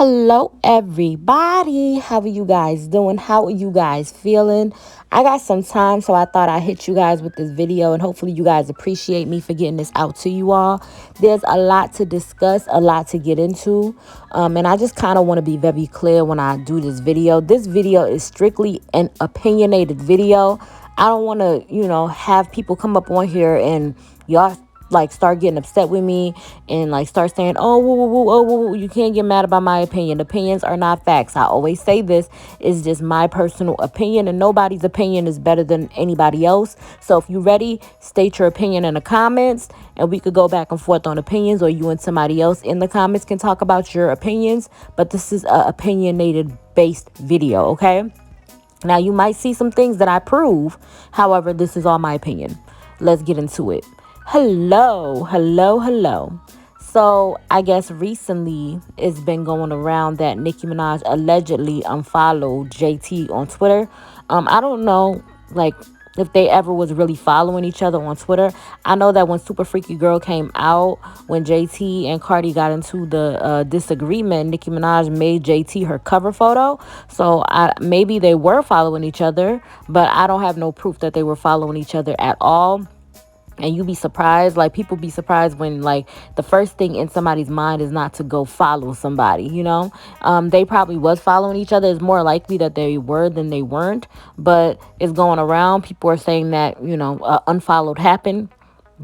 Hello, everybody. How are you guys doing? How are you guys feeling? I got some time, so I thought I'd hit you guys with this video, and hopefully, you guys appreciate me for getting this out to you all. There's a lot to discuss, a lot to get into, and I just kind of want to be very clear when I do this video. This video is strictly an opinionated video. I don't want to, have people come up on here and y'all like start getting upset with me and like start saying, oh, woo, woo, woo, oh, woo, woo, you can't get mad about my opinion. Opinions are not facts. I always say this is just my personal opinion, and nobody's opinion is better than anybody else. So if you're ready, state your opinion in the comments, and we could go back and forth on opinions, or you and somebody else in the comments can talk about your opinions. But this is a opinionated based video, okay? Now you might see some things that I prove. However, this is all my opinion. Let's get into it. Hello, hello, hello. So I guess recently it's been going around that Nicki Minaj allegedly unfollowed JT on Twitter. I don't know, like, if they ever was really following each other on Twitter. I know that when Super Freaky Girl came out, when JT and Cardi got into the disagreement, Nicki Minaj made JT her cover photo. So maybe they were following each other, but I don't have no proof that they were following each other at all. And you be surprised, like people be surprised when like the first thing in somebody's mind is not to go follow somebody. They probably was following each other. It's more likely that they were than they weren't, but it's going around. People are saying that unfollowed happened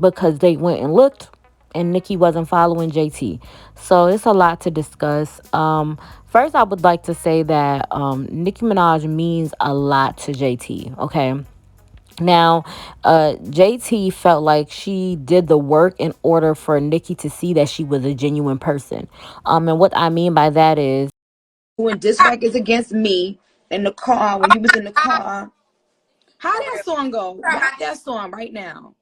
because they went and looked and Nicki wasn't following JT. So it's a lot to discuss. First, I would like to say that Nicki Minaj means a lot to JT, okay? Now, JT felt like she did the work in order for Nicki to see that she was a genuine person. And what I mean by that is, when dislike is against me in the car, when you was in the car. How that song go? Rap that song right now.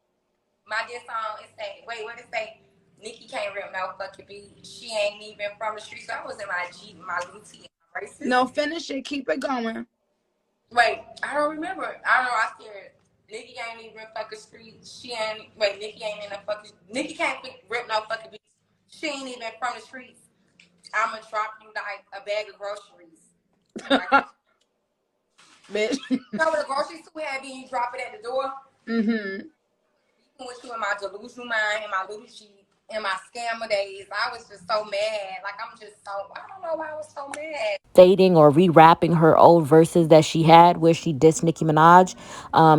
My diss song is say, wait, what it say? Nicki can't rip no fucking beat. She ain't even from the streets. So I was in my Jeep, my Lucy, and my No, finish it. Keep it going. Wait, I don't remember. I don't know. I scared. Nicki ain't even fucking streets. She ain't. Wait, Nicki ain't in the fucking. Nicki can't rip no fucking beats. She ain't even from the streets. I'ma drop you like a bag of groceries. Like, bitch. You know what a grocery store had been? You drop it at the door. Mm-hmm. With you in my delusional mind, in my little Jeep, in my scammer days, I was just so mad. Like, I'm just so, I don't know why I was so mad. Stating or re-rapping her old verses that she had where she dissed Nicki Minaj.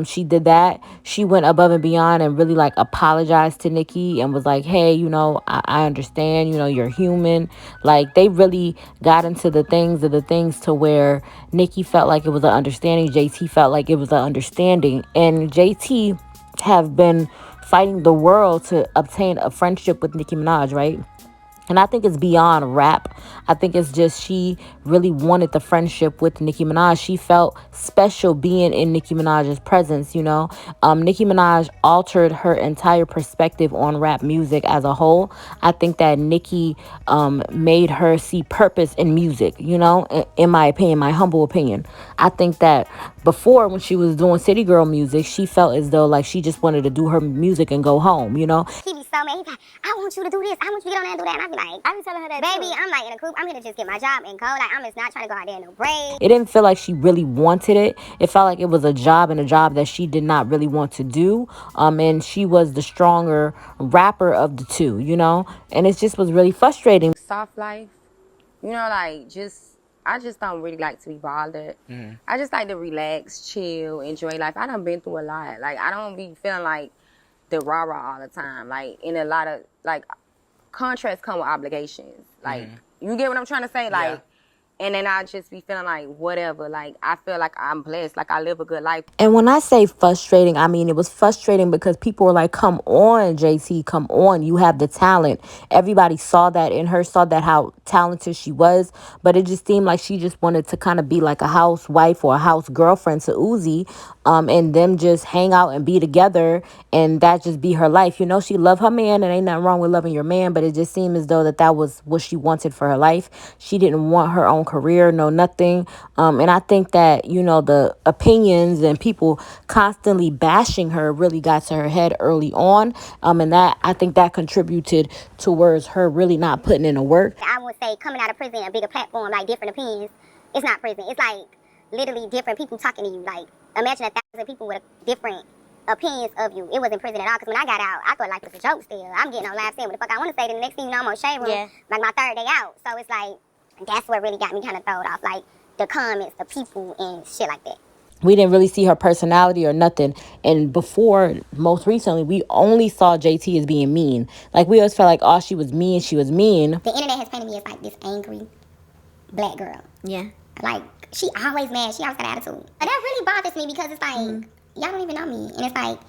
She did that. She went above and beyond and really like apologized to Nicki and was like, hey, I understand, you're human. Like they really got into the things to where Nicki felt like it was an understanding. JT felt like it was an understanding. And JT have been fighting the world to obtain a friendship with Nicki Minaj, right? And I think it's beyond rap. I think it's just she really wanted the friendship with Nicki Minaj. She felt special being in Nicki Minaj's presence. Nicki Minaj altered her entire perspective on rap music as a whole. I think that Nicki made her see purpose in music, in my opinion, my humble opinion. I think that before when she was doing City Girl music, she felt as though like she just wanted to do her music and go home. He be so mad. He's like, I want you to do this. I want you to get on there and do that. And I be like, I be telling her that baby, too. I'm like in a coop. I'm here to just get my job and go. Like, I'm just not trying to go out there in no break. It didn't feel like she really wanted it. It felt like it was a job and a job that she did not really want to do. And she was the stronger rapper of the two. And it just was really frustrating. Soft life, like I just don't really like to be bothered. I just like to relax, chill, enjoy life. I done been through a lot. Like, I don't be feeling like the rah-rah all the time. Like, in a lot of, like, contracts come with obligations. Like, you get what I'm trying to say? Like, and then I just be feeling like whatever. Like, I feel like I'm blessed. Like, I live a good life. And when I say frustrating, I mean it was frustrating because people were like, come on, JT, come on. You have the talent. Everybody saw that in her, saw that how talented she was. But it just seemed like she just wanted to kind of be like a housewife or a house girlfriend to Uzi. and them just hang out and be together, and that just be her life. You know, she love her man, and ain't nothing wrong with loving your man, but it just seemed as though that was what she wanted for her life. She didn't want her own career, no nothing. And I think that, you know, the opinions and people constantly bashing her really got to her head early on. And that, I think that contributed towards her really not putting in the work. I would say coming out of prison, a bigger platform, like different opinions. It's not prison. It's like literally different people talking to you. Like imagine 1,000 people with different opinions of you. It wasn't prison at all. Because when I got out, I thought life was a joke still. I'm getting on live saying what the fuck I want to say. Then the next thing you know, I'm on shade room, like my 3rd day out. So it's like, that's what really got me kind of thrown off. Like the comments, the people, and shit like that. We didn't really see her personality or nothing. And before, most recently, we only saw JT as being mean. Like, we always felt like, oh, she was mean. The internet has painted me as like this angry black girl. Yeah. Like, she always mad. She always got an attitude. And that really bothers me because it's like, y'all don't even know me. And it's like,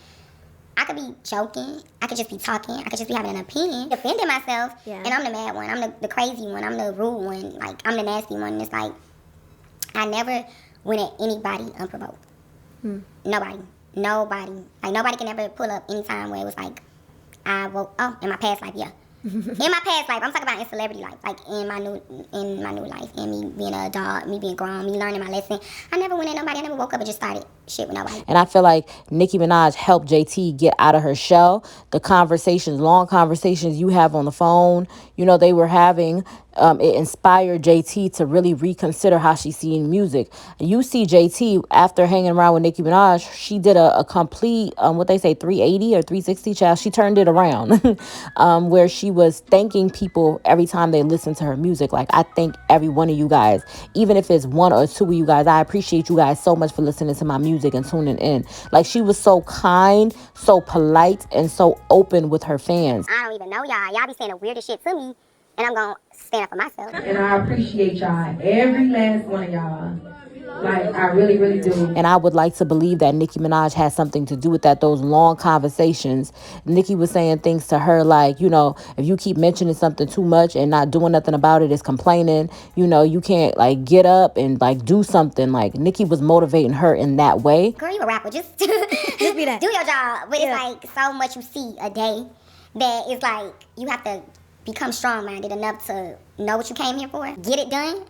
I could be joking. I could just be talking. I could just be having an opinion, defending myself. Yeah. And I'm the mad one. I'm the crazy one. I'm the rude one. Like, I'm the nasty one. And it's like, I never went at anybody unprovoked. Nobody. Like, nobody can ever pull up any time where it was like, in my past life, yeah. In my past life, I'm talking about in celebrity life, like in my new life, and me being an adult, me being grown, me learning my lesson. I never went at nobody. I never woke up and just started shit with nobody. And I feel like Nicki Minaj helped JT get out of her shell. The conversations, long conversations you have on the phone, you know, they were having, it inspired JT to really reconsider how she's seeing music. You see JT, after hanging around with Nicki Minaj, she did a complete, what they say, 380 or 360, child. She turned it around, where she was thanking people every time they listened to her music. Like, I thank every one of you guys, even if it's one or two of you guys. I appreciate you guys so much for listening to my music and tuning in. Like, she was so kind, so polite, and so open with her fans. I don't even know y'all. Y'all be saying the weirdest shit to me, and I'm gonna stand up for myself. And I appreciate y'all, every last one of y'all. Like, I really, really do. And I would like to believe that Nicki Minaj had something to do with that, those long conversations. Nicki was saying things to her like, you know, if you keep mentioning something too much and not doing nothing about it, it's complaining. You know, you can't, like, get up and, like, do something. Like, Nicki was motivating her in that way. Girl, you a rapper. Just be that. Do your job. But it's like so much you see a day that it's like you have to become strong-minded enough to know what you came here for, get it done,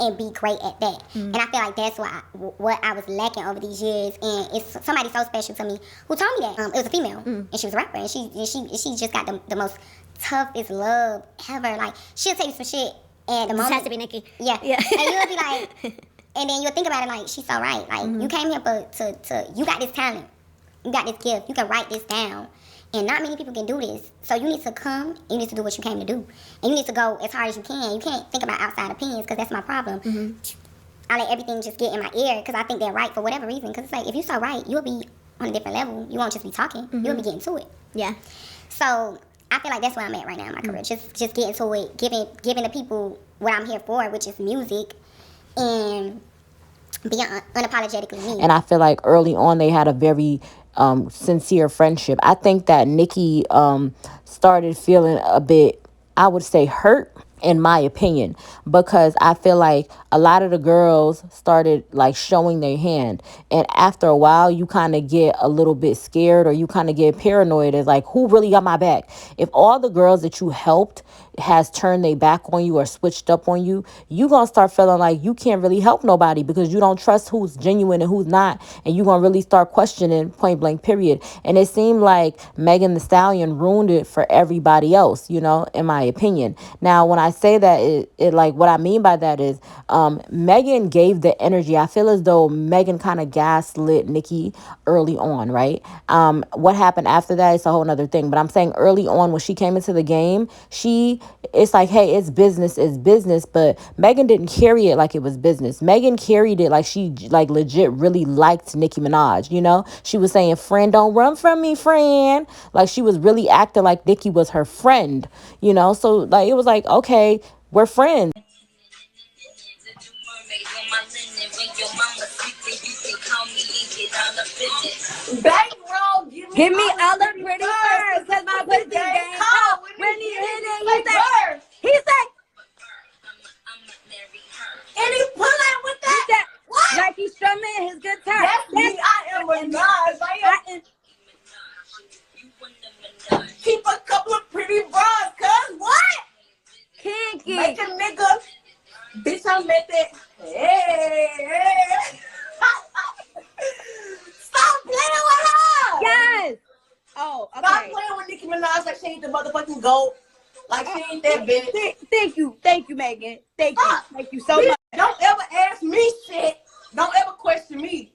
and be great at that. And I feel like that's what I was lacking over these years. And it's somebody so special to me who told me that. It was a female, and she was a rapper, and she just got the most toughest love ever. Like, she'll tell you some shit, and the moment has to be Nicki. Yeah. And you'll be like, and then you'll think about it like, she's so right. Like, you came here to you got this talent, you got this gift, you can write this down. And not many people can do this. So you need to come, you need to do what you came to do. And you need to go as hard as you can. You can't think about outside opinions, because that's my problem. I let everything just get in my ear because I think they're right for whatever reason. Because it's like, if you're so right, you'll be on a different level. You won't just be talking. You'll be getting to it. Yeah. So I feel like that's where I'm at right now in my career. Just getting to it, giving the people what I'm here for, which is music, and being unapologetically me. And I feel like early on they had a very sincere friendship. I think that Nicki started feeling a bit, I would say, hurt, in my opinion, because I feel like a lot of the girls started, like, showing their hand, and after a while you kind of get a little bit scared, or you kind of get paranoid as like, who really got my back? If all the girls that you helped has turned their back on you or switched up on you, you gonna start feeling like you can't really help nobody, because you don't trust who's genuine and who's not, and you gonna really start questioning, point blank period. And it seemed like Megan Thee Stallion ruined it for everybody else, you know, in my opinion. Now, when I say that, it like, what I mean by that is Megan gave the energy. I feel as though Megan kind of gaslit Nicki early on, right? What happened after that is a whole nother thing, but I'm saying early on when she came into the game, it's like, hey, it's business, but Megan didn't carry it like it was business. Megan carried it like she, like, legit really liked Nicki Minaj, you know? She was saying, friend, don't run from me, friend. Like, she was really acting like Nicki was her friend, you know? So, like, it was like, okay, we're friends. Bankroll, Give me all the pretty furs, cause my pussy game cold. When he hit it, he said, and he pull out with that. What? Like he's strumming his guitar. Bitch, I met that. Hey. Stop playing with her. Yes. Oh, okay. Stop playing with Nicki Minaj like she ain't the motherfucking GOAT. Like she ain't that bitch. Thank you, Megan. Thank you so much. Don't ever ask me shit. Don't ever question me.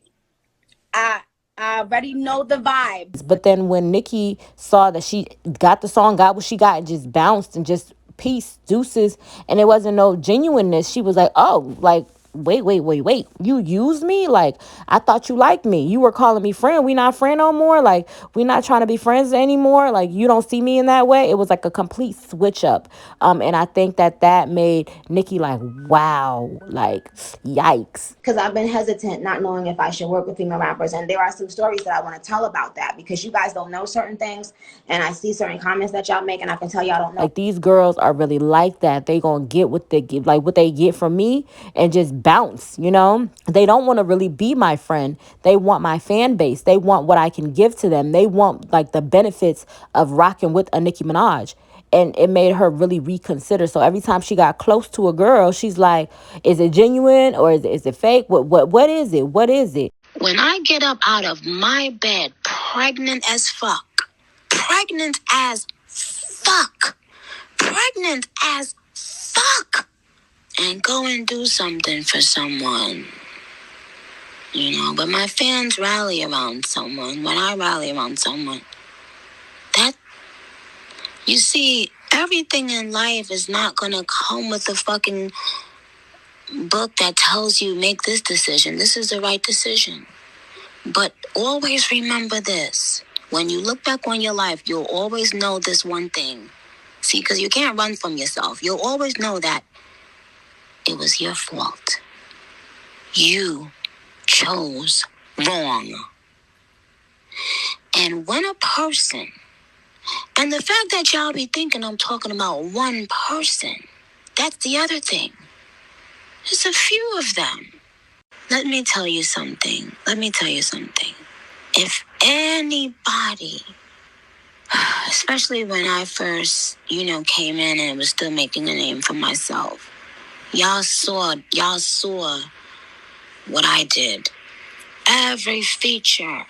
I already know the vibes. But then when Nicki saw that she got the song, got what she got, and just bounced and just peace, deuces, and it wasn't no genuineness, she was like, oh, like, wait. You used me? Like, I thought you liked me. You were calling me friend. We not friend no more? Like, we not trying to be friends anymore? Like, you don't see me in that way? It was like a complete switch up. And I think that made Nicki like, wow, like, yikes. Because I've been hesitant, not knowing if I should work with female rappers. And there are some stories that I want to tell about that because you guys don't know certain things. And I see certain comments that y'all make, and I can tell y'all don't know. Like, these girls are really like that. They gonna get what they get, like what they get from me, and just bounce, you know? They don't want to really be my friend. They want my fan base. They want what I can give to them. They want like the benefits of rocking with a Nicki Minaj. And it made her really reconsider. So every time she got close to a girl, she's like, is it genuine or is it fake? What is it? What is it? When I get up out of my bed pregnant as fuck, pregnant as fuck, pregnant as fuck, and go and do something for someone, you know, but my fans rally around someone. When I rally around someone, that, you see, everything in life is not gonna come with a fucking book that tells you make this decision. This is the right decision. But always remember this. When you look back on your life, you'll always know this one thing. See, because you can't run from yourself. You'll always know that it was your fault. You chose wrong. And when a person, and the fact that y'all be thinking I'm talking about one person, that's the other thing. There's a few of them. Let me tell you something. If anybody, especially when I first, came in and was still making a name for myself, y'all saw what I did. Every feature.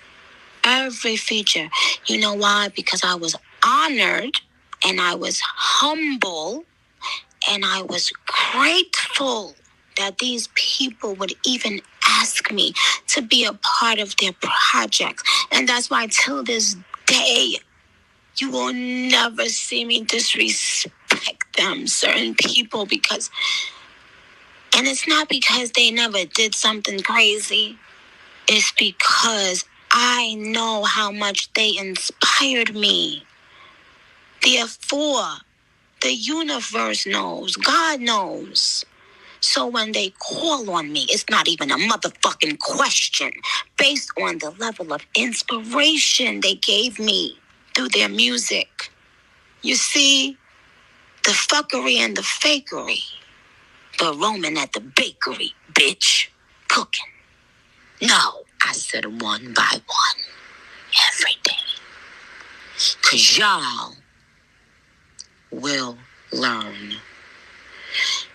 You know why? Because I was honored and I was humble and I was grateful that these people would even ask me to be a part of their projects. And that's why till this day, you will never see me disrespect them, certain people, because, and it's not because they never did something crazy. It's because I know how much they inspired me. Therefore, the universe knows, God knows. So when they call on me, it's not even a motherfucking question based on the level of inspiration they gave me through their music. You see, the fuckery and the fakery, the Roman at the bakery, bitch, cooking. No, I said one by one, every day. 'Cause y'all will learn.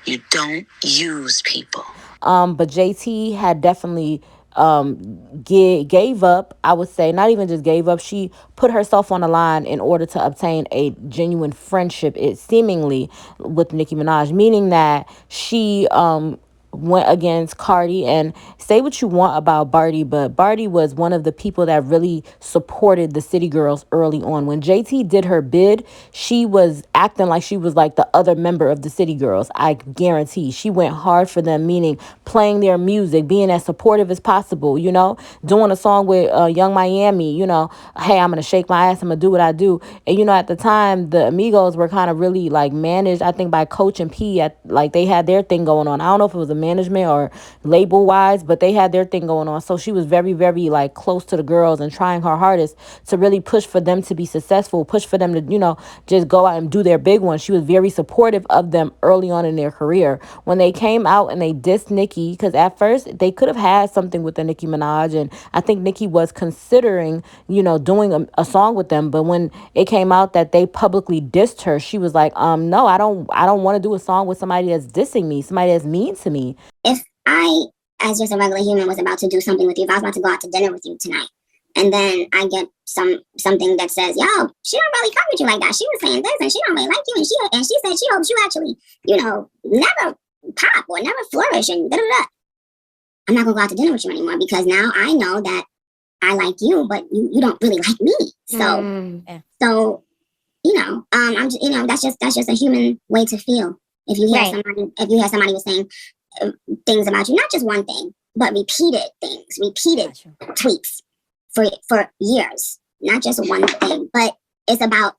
You don't use people. But JT had definitely gave up. I would say not even just gave up. She put herself on the line in order to obtain a genuine friendship, it seemingly, with Nicki Minaj, meaning that she went against Cardi. And say what you want about Barty, but Barty was one of the people that really supported the City Girls early on. When JT did her bid, she was acting like she was like the other member of the City Girls. I guarantee she went hard for them, meaning playing their music, being as supportive as possible, doing a song with Young Miami, hey, I'm gonna shake my ass, I'm gonna do what I do. And at the time the Amigos were kind of really like managed, I think, by Coach and P. At like they had their thing going on. I don't know if it was management or label wise, but they had their thing going on. So she was very, very like close to the girls and trying her hardest to really push for them to be successful, push for them to, just go out and do their big one. She was very supportive of them early on in their career. When they came out and they dissed Nicki, because at first they could have had something with the Nicki Minaj, and I think Nicki was considering, doing a song with them. But when it came out that they publicly dissed her, she was like, no, I don't want to do a song with somebody that's dissing me, somebody that's mean to me. If I, as just a regular human, was about to do something with you, if I was about to go out to dinner with you tonight, and then I get something that says, yo, she don't really come with you like that. She was saying this and she don't really like you. And she said she hopes you actually, never pop or never flourish and da-da-da. I'm not gonna go out to dinner with you anymore because now I know that I like you, but you don't really like me. So I'm just, that's just a human way to feel. If you hear somebody was saying things about you, not just one thing, but repeated things, repeated tweets for years, not just one thing, but it's about,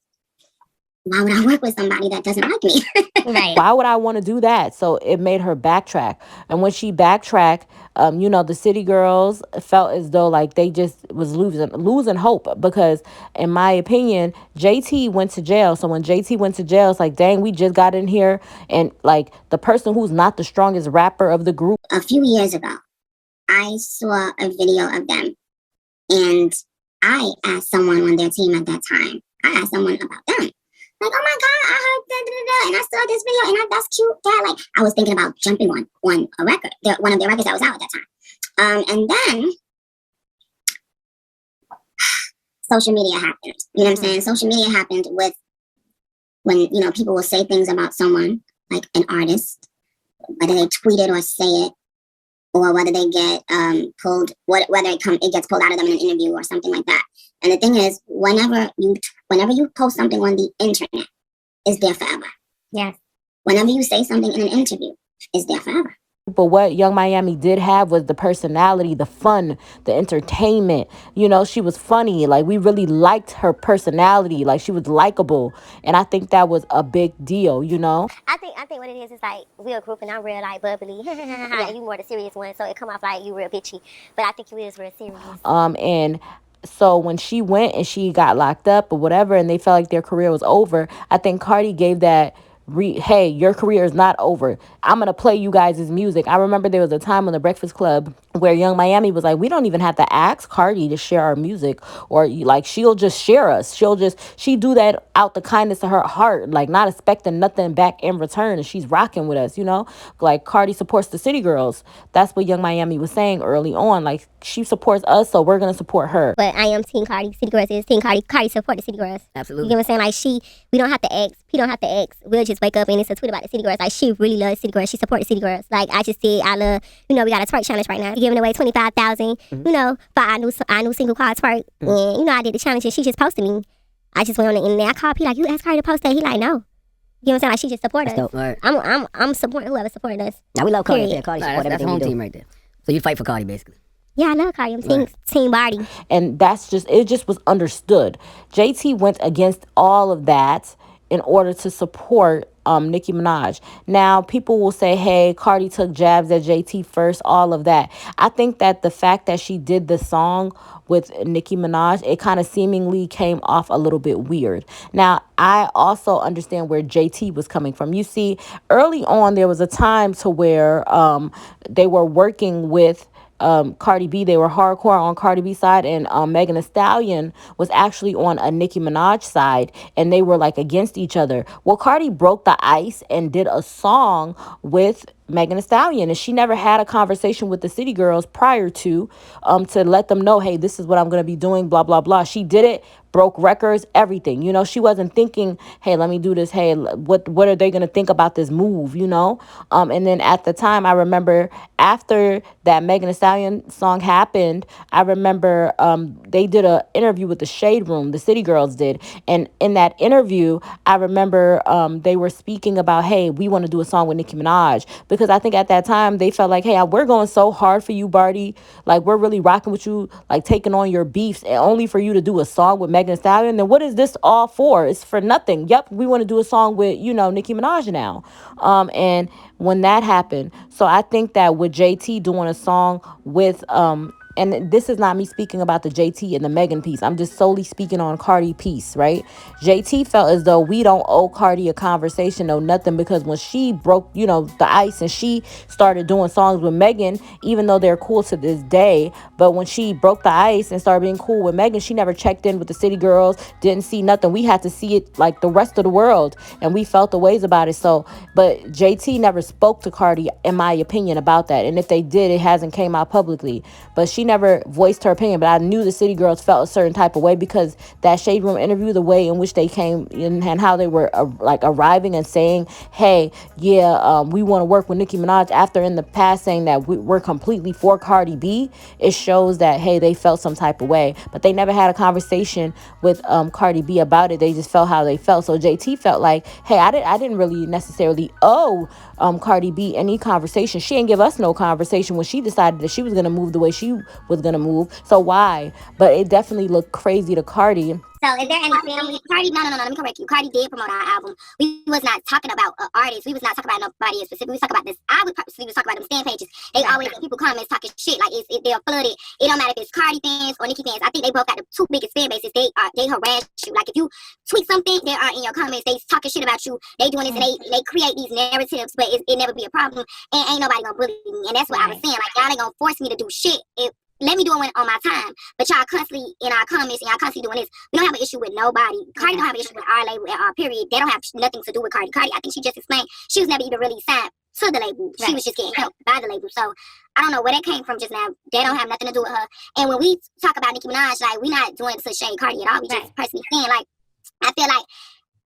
why would I work with somebody that doesn't like me? Right. Why would I want to do that? So it made her backtrack. And when she backtracked, the city girls felt as though like they just was losing hope because, in my opinion, JT went to jail. So when JT went to jail, it's like, dang, we just got in here, and like the person who's not the strongest rapper of the group. A few years ago, I saw a video of them, and I asked someone on their team at that time. I asked someone about them. Like, oh my God, I heard da-da-da-da, and I saw this video, and that's cute. That, like, I was thinking about jumping on a record, one of their records that was out at that time. And then social media happened. You know what I'm saying? Social media happened with when, people will say things about someone, like an artist, whether they tweet it or say it, or whether they get pulled, whether it gets pulled out of them in an interview or something like that. And the thing is, whenever you post something on the internet, it's there forever. Yes. Whenever you say something in an interview, it's there forever. But what Young Miami did have was the personality, the fun, the entertainment. She was funny. Like, we really liked her personality. Like, she was likable. And I think that was a big deal, I think what it is like, we're a group and I'm real, like, bubbly. And you more the serious one, so it come off like you real bitchy. But I think you is real serious. And so when she went and she got locked up or whatever, and they felt like their career was over, I think Cardi gave that, hey, your career is not over. I'm going to play you guys' music. I remember there was a time on the Breakfast Club where Young Miami was like, we don't even have to ask Cardi to share our music, or like, she'll just share us. She do that out the kindness of her heart, like not expecting nothing back in return. And she's rocking with us, like Cardi supports the city girls. That's what Young Miami was saying early on. Like, she supports us, so we're going to support her. But I am Team Cardi. City girls is Team Cardi. Cardi support the city girls. Absolutely. You know what I'm saying? Like, we don't have to ask. He don't have to ask. We'll just wake up and it's a tweet about the city girls. Like, she really loves city girls. She supports the city girls. Like, I just said, I love, we got a twerk challenge right now. We're giving away 25,000, for our new single called Twerk. And, I did the challenge and she just posted me. I just went on the internet. I called P like, you asked Cardi to post that? He like, no. You know what I'm saying? Like, she just supported us. Dope, right. I'm supporting whoever supported us. Now, we love Cardi. Yeah, Cardi support everything we do. That's home team right there. So you fight for Cardi, basically. Yeah, I love Cardi. I'm team Barty. And it just was understood. JT went against all of that in order to support Nicki Minaj. Now, people will say, hey, Cardi took jabs at JT first, all of that. I think that the fact that she did the song with Nicki Minaj, it kind of seemingly came off a little bit weird. Now, I also understand where JT was coming from. You see, early on, there was a time to where they were working with Cardi B. They were hardcore on Cardi B side, and Megan Thee Stallion was actually on a Nicki Minaj side, and they were like against each other. Well, Cardi broke the ice and did a song with Megan Thee Stallion, and she never had a conversation with the city girls prior to let them know, hey, this is what I'm going to be doing, blah, blah, blah. She did it, broke records, everything. She wasn't thinking, hey, let me do this. Hey, what are they going to think about this move, And then at the time, I remember after that Megan Thee Stallion song happened, I remember they did an interview with the Shade Room, the city girls did. And in that interview, I remember they were speaking about, hey, we want to do a song with Nicki Minaj, because because I think at that time they felt like, hey, we're going so hard for you, Barty. Like, we're really rocking with you, like taking on your beefs, and only for you to do a song with Megan Thee Stallion. Then what is this all for? It's for nothing. Yep, we want to do a song with, Nicki Minaj now. And when that happened, so I think that with JT doing a song with and this is not me speaking about the JT and the Megan piece. I'm just solely speaking on Cardi piece, right? JT felt as though we don't owe Cardi a conversation, no nothing, because when she broke, the ice and she started doing songs with Megan, even though they're cool to this day, but when she broke the ice and started being cool with Megan, she never checked in with the city girls, didn't see nothing. We had to see it like the rest of the world, and we felt the ways about it. So, but JT never spoke to Cardi, in my opinion, about that. And if they did, it hasn't came out publicly. But she never voiced her opinion. But I knew the city girls felt a certain type of way because that Shade Room interview, the way in which they came in and how they were like arriving and saying, hey, yeah, we want to work with Nicki Minaj, after in the past saying that we're completely for Cardi B, it shows that, hey, they felt some type of way. But they never had a conversation with Cardi B about it. They just felt how they felt. So JT felt like, hey, I didn't really necessarily owe Cardi B any conversation. She didn't give us no conversation when she decided that she was going to move the way she was going to move. So why? But it definitely looked crazy to Cardi. So is there any family? Cardi, no, let me correct you. Cardi did promote our album. We was not talking about artists. We was not talking about nobody in specific. We was talking about this. I would purposely was talking about them stand pages. They always get people comments talking shit, like they're flooded. It don't matter if it's Cardi fans or Nicki fans. I think they both got the two biggest fan bases. They harass you. Like if you tweet something, they are in your comments. They talking shit about you. They doing this and they create these narratives, but it never be a problem. And ain't nobody gonna bully me. And that's what I was saying. Like y'all ain't gonna force me to do shit. Let me do it on my time. But y'all constantly in our comments and y'all constantly doing this. We don't have an issue with nobody. Cardi don't have an issue with our label at our period. They don't have nothing to do with Cardi. Cardi, I think she just explained, she was never even really signed to the label. She was just getting help by the label. So I don't know where that came from just now. They don't have nothing to do with her. And when we talk about Nicki Minaj, like we not doing it to shade Cardi at all. We just personally saying, like, I feel like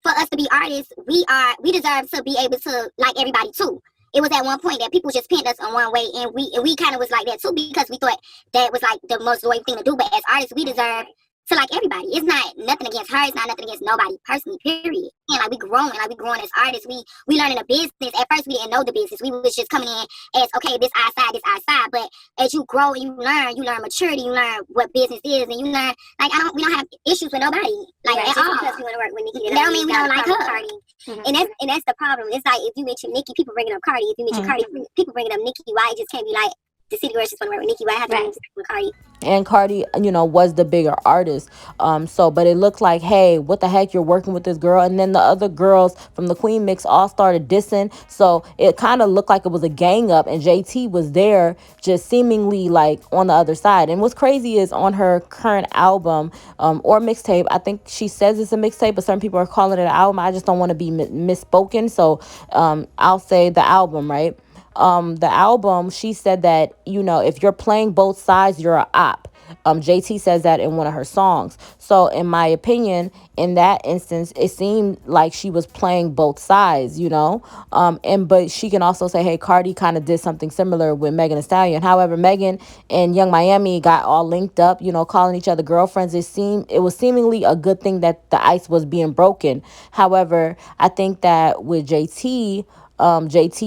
for us to be artists, we deserve to be able to like everybody too. It was at one point that people just pinned us on one way, and we kind of was like that too, because we thought that was like the most loyal thing to do. But as artists, we deserve to like everybody. It's not nothing against her. It's not nothing against nobody personally, period. And like we growing as artists. We learning the business. At first we didn't know the business. We was just coming in as, okay, this our side. But as you grow and you learn maturity, you learn what business is, and you learn, like, we don't have issues with nobody. Like at all. Because we want to work with Nicki. That don't mean we don't like her. Cardi. Mm-hmm. And that's the problem. It's like if you mention Nicki, people bringing up Cardi. If you mention Cardi, people bringing up Nicki. Why it just can't be like the city girls just want to work with Nicki? Why have to with Cardi? And Cardi, was the bigger artist. But it looked like, hey, what the heck, you're working with this girl. And then the other girls from the Queen Mix all started dissing. So it kind of looked like it was a gang up, and JT was there just seemingly like on the other side. And what's crazy is on her current album or mixtape, I think she says it's a mixtape, but some people are calling it an album. I just don't want to be misspoken. So I'll say the album, right? The album, she said that, if you're playing both sides, you're a op. JT says that in one of her songs. So in my opinion, in that instance, it seemed like she was playing both sides, but she can also say, hey, Cardi kind of did something similar with Megan Thee Stallion. However, Megan and Young Miami got all linked up, calling each other girlfriends. It was seemingly a good thing that the ice was being broken. However, I think that with JT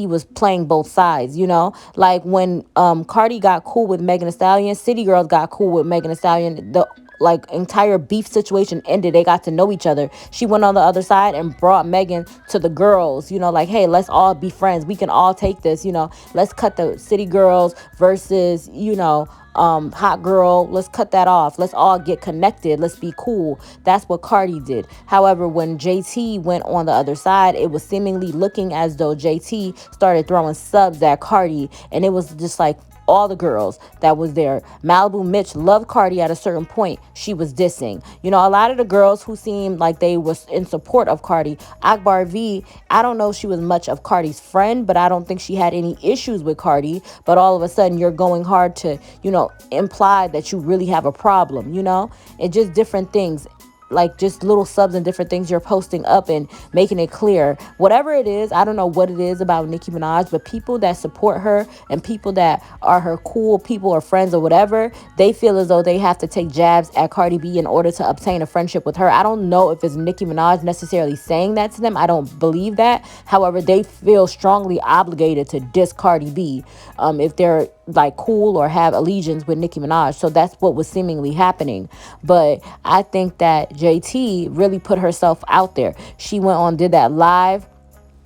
was playing both sides, like when Cardi got cool with Megan Thee Stallion, City Girls got cool with Megan Thee Stallion, the entire beef situation ended. They got to know each other. She went on the other side and brought Megan to the girls, like, hey, let's all be friends. We can all take this, let's cut the City Girls versus, hot girl. Let's cut that off. Let's all get connected. Let's be cool. That's what Cardi did. However, when JT went on the other side, it was seemingly looking as though JT started throwing subs at Cardi, and it was just like all the girls that was there. Malibu Mitch loved Cardi at a certain point. She was dissing. A lot of the girls who seemed like they was in support of Cardi. Akbar V, I don't know if she was much of Cardi's friend, but I don't think she had any issues with Cardi. But all of a sudden, you're going hard to, imply that you really have a problem, and just different things. like just little subs and different things you're posting up and making it clear. Whatever it is, I don't know what it is about Nicki Minaj, but people that support her and people that are her cool people or friends or whatever, they feel as though they have to take jabs at Cardi B in order to obtain a friendship with her. I don't know if it's Nicki Minaj necessarily saying that to them. I don't believe that. However, they feel strongly obligated to diss Cardi B if they're like cool or have allegiance with Nicki Minaj. So that's what was seemingly happening. But I think that JT really put herself out there. She went on, did that live,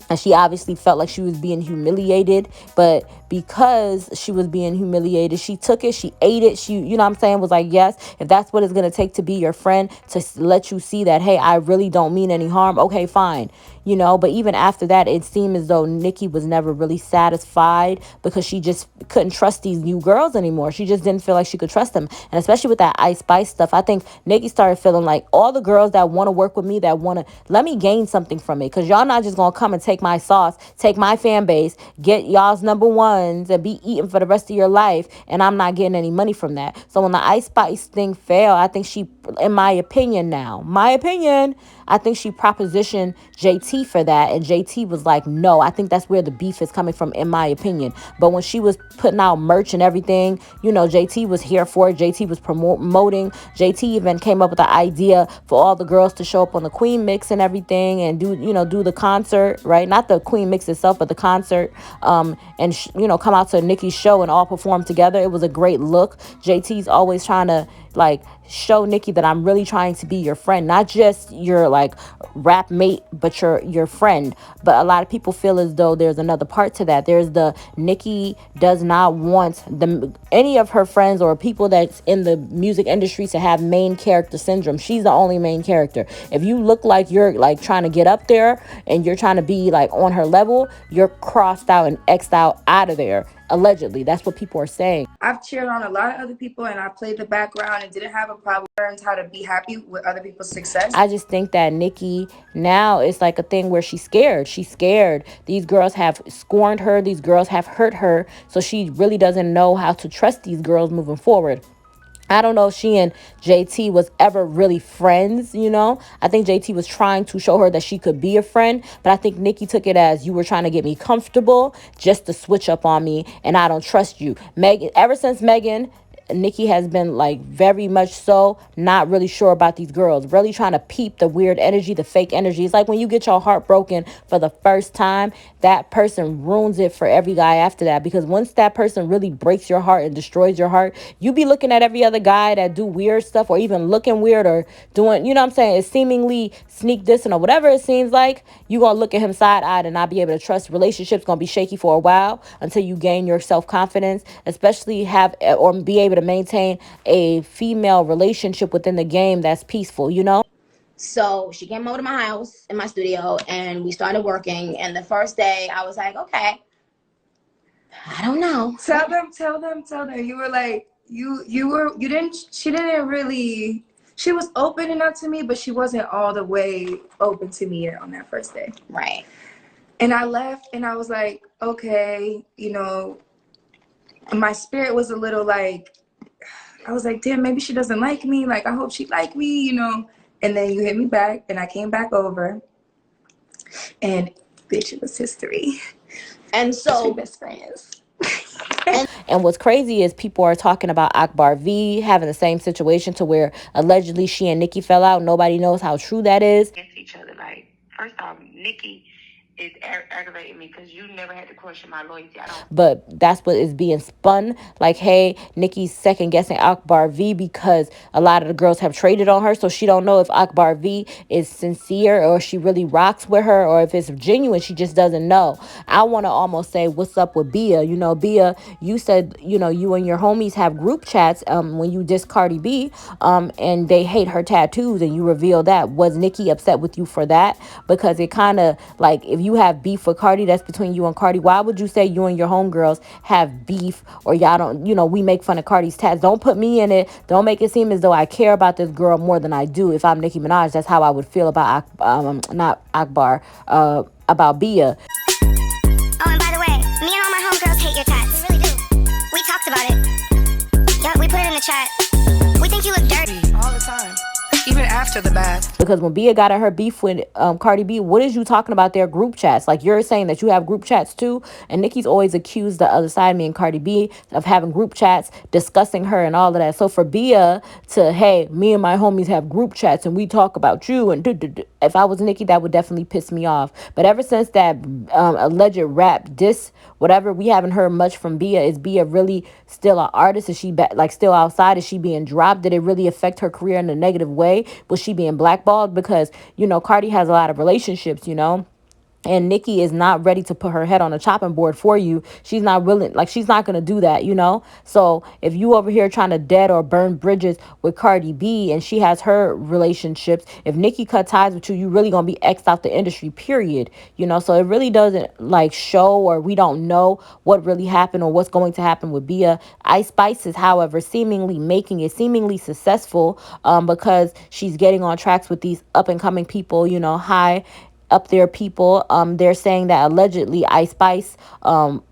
and she obviously felt like she was being humiliated, but because she was being humiliated, she took it, she ate it, she, you know what I'm saying, was like, yes, if that's what it's going to take to be your friend, to let you see that, hey, I really don't mean any harm, okay, fine, you know. But even after that, it seemed as though Nicki was never really satisfied because she just couldn't trust these new girls anymore. She just didn't feel like she could trust them. And especially with that Ice Spice stuff, I think Nicki started feeling like all the girls that want to work with me, that want to let me gain something from it, because y'all not just going to come and take my sauce, take my fan base, get y'all's number ones and be eating for the rest of your life, and I'm not getting any money from that. So when the Ice Spice thing failed, I think she, in my opinion, I think she propositioned JT for that, and JT was like, no. I think that's where the beef is coming from, in my opinion. But when she was putting out merch and everything, you know, JT was here for it. JT was promoting. JT even came up with the idea for all the girls to show up on the Queen Mix and everything, and do the concert, right? Not the Queen Mix itself, but the concert, and come out to Nicki's show and all perform together. It was a great look. JT's always trying to like show Nicki that I'm really trying to be your friend, not just your like rap mate, but your friend. But a lot of people feel as though there's another part to that. There's the Nicki does not want any of her friends or people that's in the music industry to have main character syndrome. She's the only main character. If you look like you're like trying to get up there and you're trying to be like on her level, you're crossed out and X'd out of there. Allegedly, that's what people are saying. I've cheered on a lot of other people, and I played the background and didn't have a problem. Learned how to be happy with other people's success. I just think that Nicki now it's like a thing where she's scared. She's scared. These girls have scorned her. These girls have hurt her. So she really doesn't know how to trust these girls moving forward. I don't know if she and JT was ever really friends, you know. I think JT was trying to show her that she could be a friend, but I think Nicki took it as, you were trying to get me comfortable just to switch up on me, and I don't trust you. Ever since Megan, Nicki has been like very much so not really sure about these girls, really trying to peep the weird energy, the fake energy. It's like when you get your heart broken for the first time, that person ruins it for every guy after that, because once that person really breaks your heart and destroys your heart, you be looking at every other guy that do weird stuff or even looking weird or doing, you know what I'm saying, it's seemingly sneak dissing or whatever it seems like, you gonna look at him side-eyed and not be able to trust. Relationships gonna be shaky for a while until you gain your self-confidence, especially have or be able to maintain a female relationship within the game that's peaceful, you know. So she came over to my house in my studio and we started working, and the first day I was like, okay, I don't know. Tell them you were like, she didn't really, she was open enough to me, but she wasn't all the way open to me yet on that first day. Right. And I left and I was like, okay, my spirit was a little like, I was like, damn, maybe she doesn't like me. Like, I hope she like me, And then you hit me back, and I came back over, and bitch, it was history. And so, best friends. And what's crazy is people are talking about Akbar V having the same situation to where allegedly she and Nicki fell out. Nobody knows how true that is. Against each other. Like, first off, Nicki is aggravating me because you never had to question my loyalty. But that's what is being spun. Like, hey, Nicki's second guessing Akbar V because a lot of the girls have traded on her. So she don't know if Akbar V is sincere or she really rocks with her, or if it's genuine. She just doesn't know. I want to almost say, what's up with Bia? Bia, you said, you and your homies have group chats when you diss Cardi B and they hate her tattoos, and you reveal that. Was Nicki upset with you for that? Because it kind of like, if you have beef with Cardi, that's between you and Cardi. Why would you say you and your homegirls have beef, or y'all don't, we make fun of Cardi's tats? Don't put me in it. Don't make it seem as though I care about this girl more than I do. If I'm Nicki Minaj, that's how I would feel about not Akbar, about Bia. Oh, and by the way, me and all my homegirls hate your tats. We really do. We talked about it. Yeah, we put it in the chat. We think you look dirty all the time. Even after the bath. Because when Bia got in her beef with Cardi B, what is you talking about their group chats? Like, you're saying that you have group chats too, and Nicki's always accused the other side, me and Cardi B, of having group chats, discussing her and all of that. So for Bia to, hey, me and my homies have group chats and we talk about you, and if I was Nicki, that would definitely piss me off. But ever since that alleged rap diss, whatever, we haven't heard much from Bia. Is Bia really still an artist? Is she like still outside? Is she being dropped? Did it really affect her career in a negative way? Was she being blackballed? Because, Cardi has a lot of relationships, and Nicki is not ready to put her head on a chopping board for you. She's not willing, like, she's not gonna do that. So if you over here trying to dead or burn bridges with Cardi B and she has her relationships, if Nicki cut ties with you, you really gonna be xed out the industry, period. So it really doesn't like show, or we don't know what really happened or what's going to happen with Bia. Ice Spice is, however, seemingly making it seemingly successful, because she's getting on tracks with these up and coming people, high up there people. They're saying that allegedly Ice Spice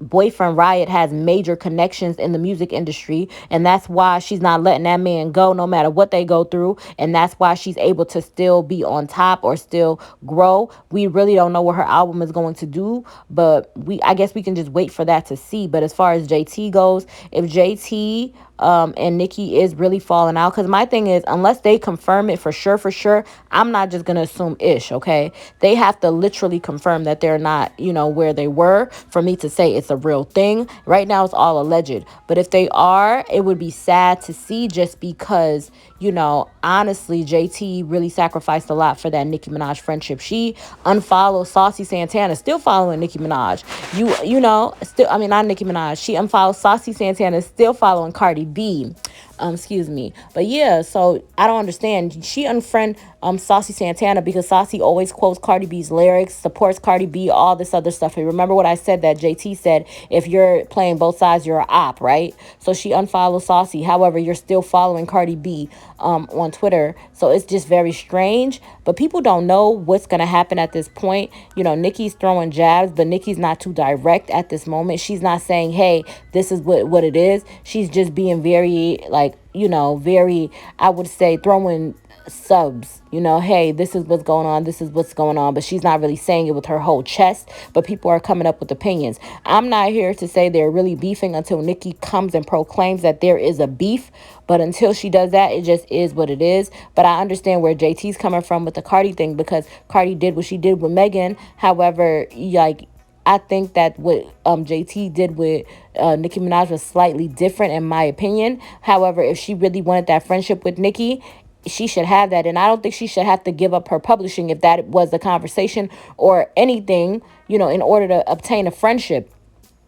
boyfriend Riot has major connections in the music industry, and that's why she's not letting that man go no matter what they go through, and that's why she's able to still be on top or still grow. We really don't know what her album is going to do, but I guess we can just wait for that to see. But as far as JT goes, if JT and Nicki is really falling out, because my thing is, unless they confirm it for sure, I'm not just gonna assume ish. Okay, they have to literally confirm that they're not, where they were, for me to say it's a real thing. Right now it's all alleged, but if they are, it would be sad to see, just because, honestly, JT really sacrificed a lot for that Nicki Minaj friendship. She unfollowed Saucy Santana, still following Nicki Minaj. Not Nicki Minaj. She unfollowed Saucy Santana, still following Cardi B. Excuse me. But yeah, so I don't understand. She unfriend Saucy Santana because Saucy always quotes Cardi B's lyrics, supports Cardi B, all this other stuff. And remember what I said, that JT said, if you're playing both sides, you're an op, right? So she unfollows Saucy. However, you're still following Cardi B on Twitter. So it's just very strange. But people don't know what's going to happen at this point. Nicki's throwing jabs, but Nicki's not too direct at this moment. She's not saying, hey, this is what it is. She's just being very, like, very, I would say, throwing subs, hey, this is what's going on, this is what's going on, but she's not really saying it with her whole chest. But people are coming up with opinions. I'm not here to say they're really beefing until Nicki comes and proclaims that there is a beef, but until she does that, it just is what it is. But I understand where JT's coming from with the Cardi thing, because Cardi did what she did with Megan. However, like, I think that what JT did with Nicki Minaj was slightly different, in my opinion. However, if she really wanted that friendship with Nicki, she should have that. And I don't think she should have to give up her publishing, if that was the conversation or anything, in order to obtain a friendship.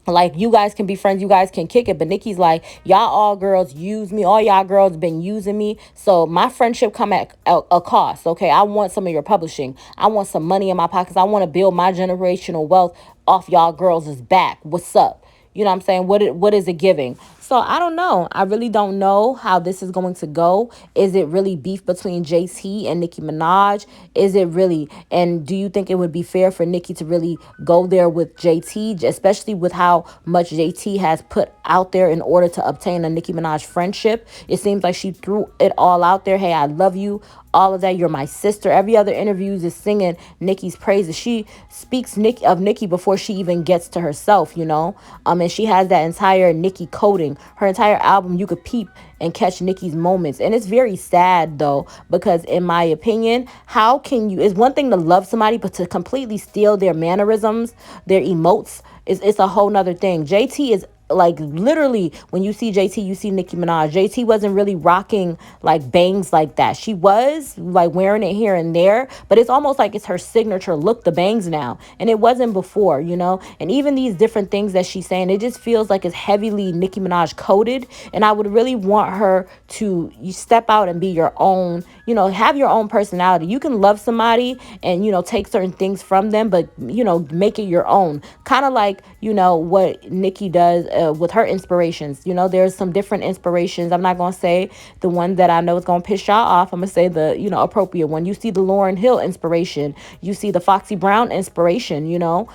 Like, you guys can be friends, you guys can kick it, but Nicki's like, y'all all girls use me, all y'all girls been using me, so my friendship come at a cost. Okay, I want some of your publishing, I want some money in my pockets, I want to build my generational wealth off y'all girls' back. What's up? You know what I'm saying? What is it giving? So I don't know. I really don't know how this is going to go. Is it really beef between JT and Nicki Minaj? Is it really? And do you think it would be fair for Nicki to really go there with JT, especially with how much JT has put out there in order to obtain a Nicki Minaj friendship? It seems like she threw it all out there. Hey, I love you. All of that. You're my sister. Every other interview is singing Nicki's praises. She speaks of Nicki before she even gets to herself, and she has that entire Nicki coding. Her entire album, you could peep and catch Nicki's moments. And it's very sad, though, because in my opinion, how can you, it's one thing to love somebody, but to completely steal their mannerisms, their emotes, it's a whole nother thing. JT is, like, literally, when you see JT, you see Nicki Minaj. JT wasn't really rocking like bangs like that. She was like wearing it here and there, but it's almost like it's her signature look, the bangs now, and it wasn't before, and even these different things that she's saying, it just feels like it's heavily Nicki Minaj coded. And I would really want her to step out and be your own, have your own personality. You can love somebody and, take certain things from them, but, make it your own, kind of like, what Nicki does with her inspirations. You know, there's some different inspirations. I'm not gonna say the one that I know is gonna piss y'all off. I'm gonna say the, you know, appropriate one. You see the Lauryn Hill inspiration, you see the Foxy Brown inspiration, you know.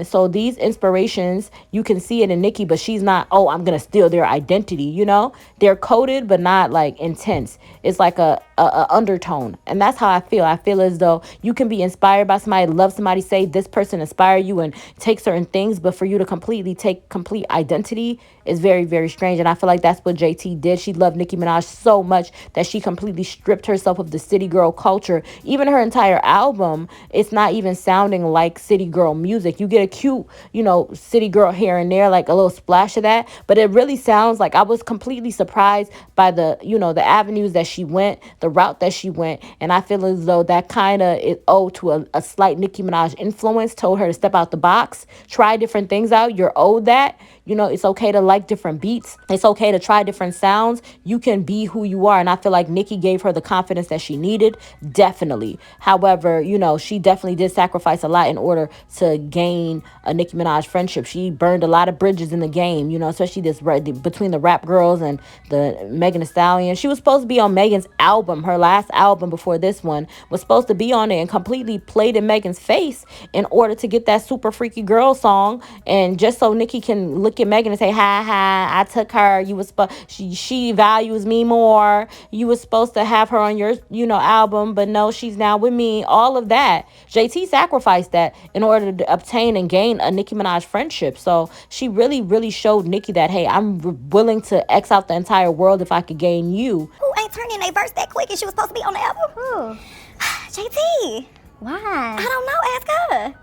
So these inspirations, you can see it in Nicki, but she's not, oh, I'm gonna steal their identity, you know. They're coded but not like intense. It's like a undertone. And that's how I feel. I feel as though you can be inspired by somebody, love somebody, say this person inspire you and take certain things, but for you to completely take complete identity is very, very strange. And I feel like that's what JT did. She loved Nicki Minaj so much that she completely stripped herself of the city girl culture. Even her entire album, it's not even sounding like city girl music. You get a cute, you know, city girl here and there, like a little splash of that, but it really sounds like, I was completely surprised by the, you know, the avenues that she went, the route that she went. And I feel as though that kind of is owed to a slight Nicki Minaj influence, told her to step out the box, try different things out. You're owed that. You know, it's okay to like different beats. It's okay to try different sounds. You can be who you are. And I feel like Nicki gave her the confidence that she needed. Definitely. However, you know, she definitely did sacrifice a lot in order to gain a Nicki Minaj friendship. She burned a lot of bridges in the game, you know, especially this between the rap girls and the Megan Thee Stallion. She was supposed to be on Megan's album. Her last album before this one was supposed to be on it, and completely played in Megan's face in order to get that super freaky girl song. And just so Nicki can look at Megan and say, hi, hi, I took her. You was she values me more. You was supposed to have her on your, you know, album, but no, she's now with me. All of that. JT sacrificed that in order to obtain and gain a Nicki Minaj friendship. So she really, really showed Nicki that, hey, I'm willing to X out the entire world if I could gain you. Who ain't turning their verse that quick and she was supposed to be on the album? Who? JT. Why? I don't know. Ask her.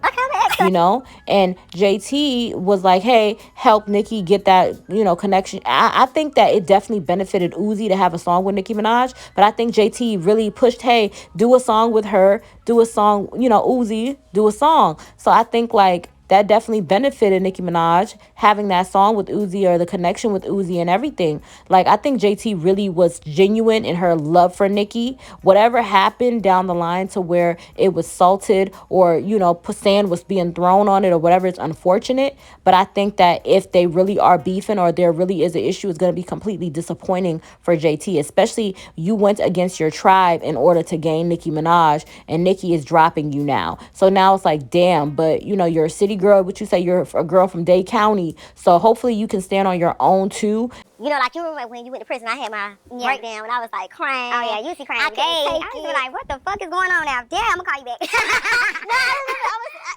Okay, you know. And JT was like, hey, help Nicki get that, you know, connection. I think that it definitely benefited Uzi to have a song with Nicki Minaj, but I think JT really pushed, hey, do a song with her, do a song, you know, Uzi, do a song. So I think like that definitely benefited Nicki Minaj, having that song with Uzi, or the connection with Uzi and everything. Like, I think JT really was genuine in her love for Nicki. Whatever happened down the line to where it was salted, or, you know, sand was being thrown on it or whatever, it's unfortunate. But I think that if they really are beefing, or there really is an issue, it's going to be completely disappointing for JT, especially you went against your tribe in order to gain Nicki Minaj, and Nicki is dropping you now. So now it's like, damn, but, you know, you're a city girl, but you say you're a girl from Dade County, so hopefully you can stand on your own too. You know, like, you remember when you went to prison, I had my breakdown and I was like crying. Oh yeah, you used to crying. I was like, what the fuck is going on now? Damn, I'm gonna call you back. No,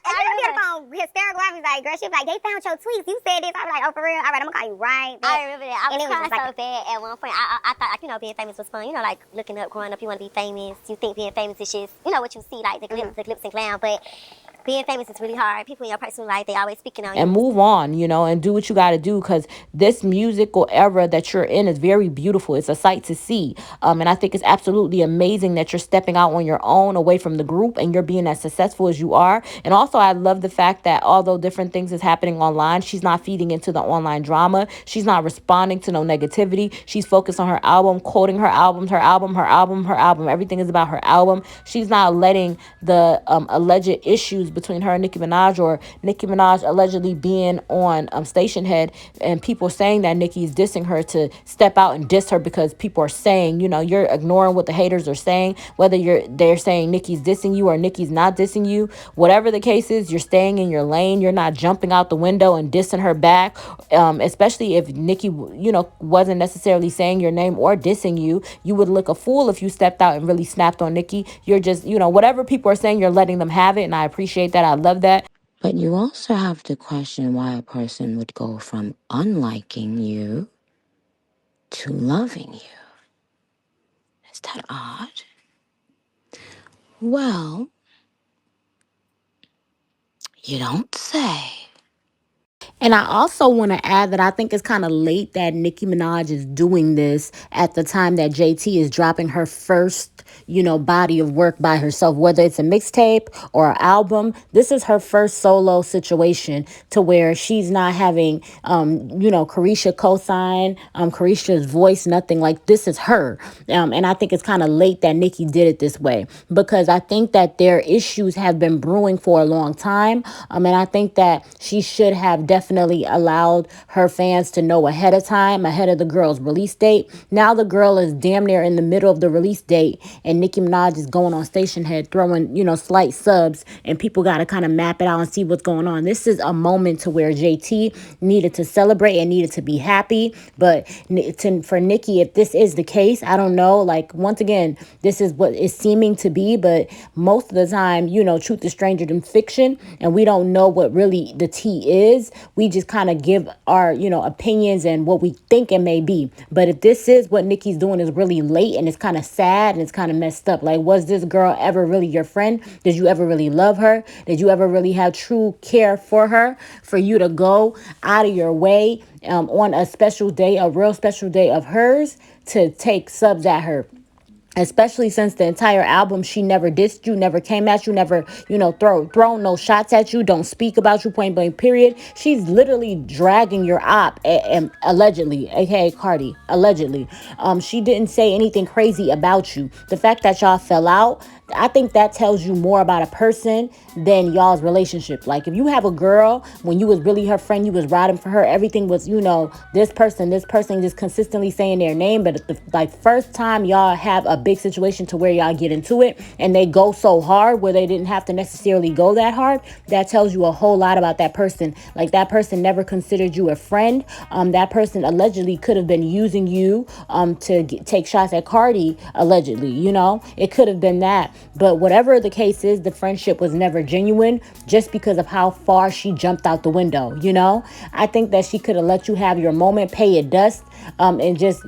I remember the phone hysterical. I was like, girl, she was like, they found your tweets. You said this. I was like, oh, for real? All right, I'm gonna call you right back. I remember that. I was crying so bad at one point. I thought, like, you know, being famous was fun. You know, like, looking up, growing up, you want to be famous. You think being famous is just, you know, what you see, like the clips and clown, but being famous is really hard. People in your personal life, they always speaking on you. And move on, you know, and do what you got to do, because this musical era that you're in is very beautiful. It's a sight to see. And I think it's absolutely amazing that you're stepping out on your own, away from the group, and you're being as successful as you are. And also, I love the fact that although different things is happening online, she's not feeding into the online drama. She's not responding to no negativity. She's focused on her album, quoting her albums, her album, her album, her album. Everything is about her album. She's not letting the alleged issues between her and Nicki Minaj, or Nicki Minaj allegedly being on Stationhead, and people saying that Nicki is dissing her, to step out and diss her, because people are saying, you know, you're ignoring what the haters are saying, whether they're saying Nicki's dissing you or Nicki's not dissing you. Whatever the case is, you're staying in your lane. You're not jumping out the window and dissing her back, especially if Nicki, you know, wasn't necessarily saying your name or dissing you. You would look a fool if you stepped out and really snapped on Nicki. You're just, you know, whatever people are saying, you're letting them have it, and I appreciate that. I love that. But you also have to question why a person would go from unliking you to loving you. Is that odd? Well, you don't say. And I also want to add that I think it's kind of late that Nicki Minaj is doing this at the time that JT is dropping her first, you know, body of work by herself, whether it's a mixtape or an album. This is her first solo situation, to where she's not having, you know, Carisha co-sign, Carisha's voice, nothing. Like, this is her. And I think it's kind of late that Nicki did it this way, because I think that their issues have been brewing for a long time. And I think that she should have definitely definitely allowed her fans to know ahead of time, ahead of the girl's release date. Now the girl is damn near in the middle of the release date, and Nicki Minaj is going on Stationhead throwing, slight subs, and people got to kind of map it out and see what's going on. This is a moment to where JT needed to celebrate and needed to be happy. But for Nicki, if this is the case, I don't know. Like, once again, this is what it's seeming to be, but most of the time, truth is stranger than fiction, and we don't know what really the tea is. We just kind of give our, opinions and what we think it may be. But if this is what Nicki's doing is really late, and it's kind of sad and it's kind of messed up. Like, was this girl ever really your friend? Did you ever really love her? Did you ever really have true care for her, for you to go out of your way on a special day, a real special day of hers, to take subs at her? Especially since the entire album, she never dissed you, never came at you, never, thrown no shots at you, don't speak about you, point blank, period. She's literally dragging your op, and allegedly, aka Cardi, allegedly. She didn't say anything crazy about you. The fact that y'all fell out, I think that tells you more about a person than y'all's relationship. Like, if you have a girl, when you was really her friend, you was riding for her, everything was, this person, just consistently saying their name. But the first time y'all have a big situation to where y'all get into it, and they go so hard where they didn't have to necessarily go that hard, that tells you a whole lot about that person. Like, that person never considered you a friend. That person allegedly could have been using you to take shots at Cardi, allegedly. It could have been that. But whatever the case is, the friendship was never genuine just because of how far she jumped out the window. I think that she could have let you have your moment, pay it dust, and just,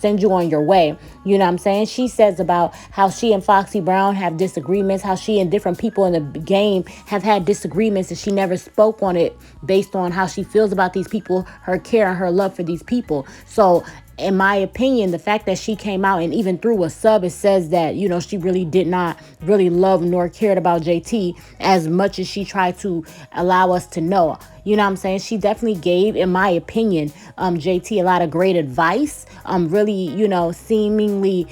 send you on your way. You know what I'm saying? She says about how she and Foxy Brown have disagreements, how she and different people in the game have had disagreements, and she never spoke on it based on how she feels about these people, her care and her love for these people. So, in my opinion, the fact that she came out and even threw a sub, it says that, she really did not really love nor cared about JT as much as she tried to allow us to know. You know what I'm saying? She definitely gave, in my opinion, JT a lot of great advice. Really, seemingly,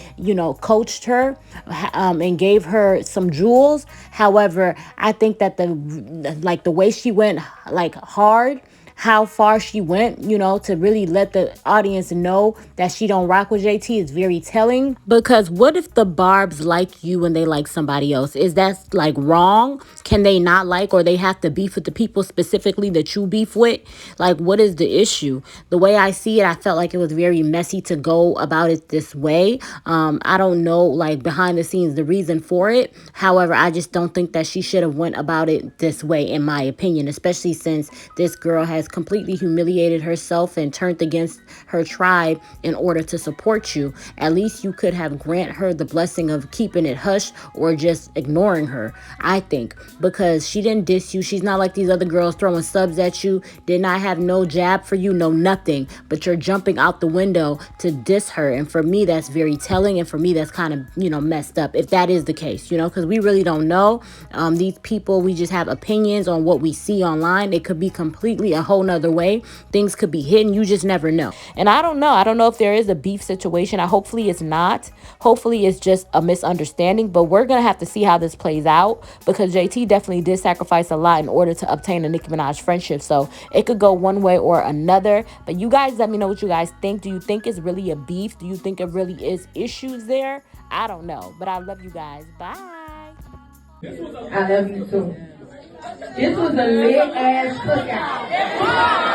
coached her and gave her some jewels. However, I think that the way she went hard, how far she went, to really let the audience know that she don't rock with JT is very telling. Because what if the Barbs like you and they like somebody else? Is that wrong? Can they not like, or they have to beef with the people specifically that you beef with? Like, what is the issue? The way I see it, I felt like it was very messy to go about it this way. I don't know, behind the scenes, the reason for it. However, I just don't think that she should have went about it this way, in my opinion, especially since this girl has completely humiliated herself and turned against her tribe in order to support you. At least you could have granted her the blessing of keeping it hush or just ignoring her, I think, because she didn't diss you. She's not like these other girls throwing subs at you, did not have no jab for you, no nothing, but you're jumping out the window to diss her. And for me, that's very telling, and for me, that's kind of, messed up, if that is the case, because we really don't know. These people, we just have opinions on what we see online. It could be completely a whole nother way. Things could be hidden. You just never know. And I don't know if there is a beef situation. Hopefully it's not. Hopefully it's just a misunderstanding, but we're gonna have to see how this plays out, because JT definitely did sacrifice a lot in order to obtain a Nicki Minaj friendship. So it could go one way or another. But you guys let me know what you guys think. Do you think it's really a beef? Do you think it really is issues there? I don't know, but I love you guys. Bye. I love you too. This was a lit ass cookout.